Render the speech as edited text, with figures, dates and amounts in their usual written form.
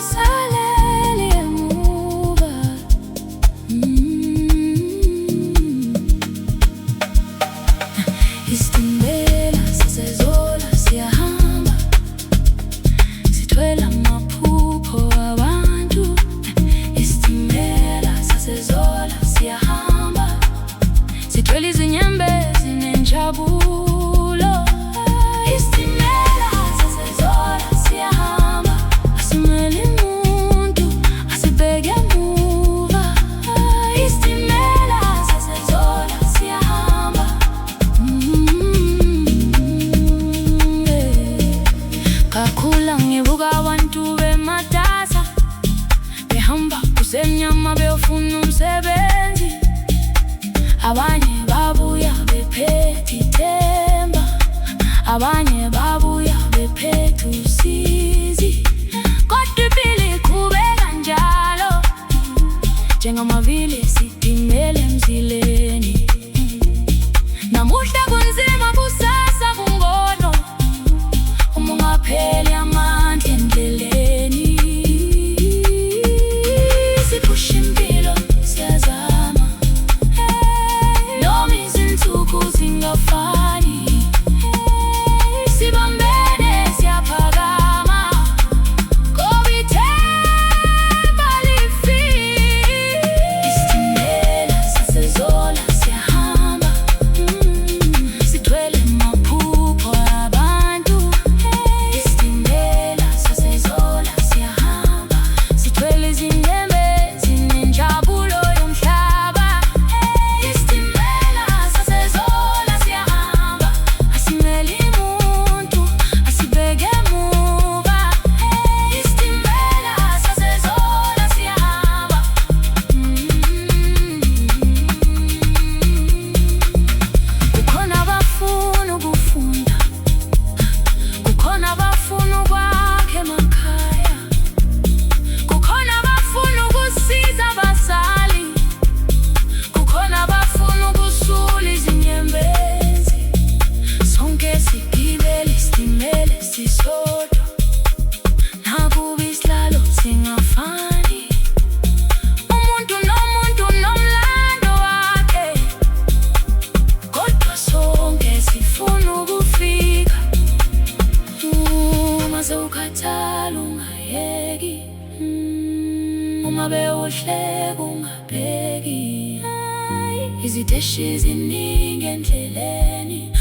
singasaleli emuva. Isitimela saseZola siyahamba, sithwele amaphupho abantu. Isitimela saseZola siyahamba, sithwele izinyembezi nenjabulo. Isitimela saseZola siyahamba, asimele umuntu, asibheke emuva. Isitimela saseZola siyahamba. Kakhula ngibuka abantu bematasa, behamba kusemnyama beyofuna umsebenzi. Abanye babuya bephethe ithemba, abanye babuya bephethe usizi. Kodwa impilo iqhubeka njalo, njengamavili esitimela emzileni. Namuhla kunzima, kusasa kungono, uma ungapheli amandla endleleni. Siphusha impilo siyazama, noma izinsuku zingafani. Sibambene siyaphakama, ngoba ithemba alifiki. Isitimela saseZola siyahamba, sithwele amaphupho abantu. Isitimela saseZola siyahamba, sithwele izinyembezi nenjabulo yomhlaba. Isitimela saseZola siyahamba, asimele umuntu, asibheke emuva. Isitimela saseZola siyahamba. Kukhona abafuna ukufunda, kukhona abafuna ukwakha emakhaya, kukhona abafuna ukusiza abazali, kukhona abafuna ukusula izinyembezi. Sonke sigibele isitimela esisodwa, nakuba isihlalo singafani. Umuntu nomuntu nomlando wakhe, kodwa sonke sifuna ukufika. Uma sewukhathala ungayeki, uma bewuhleka ungabheki. Iziteshi ziningi endleleni,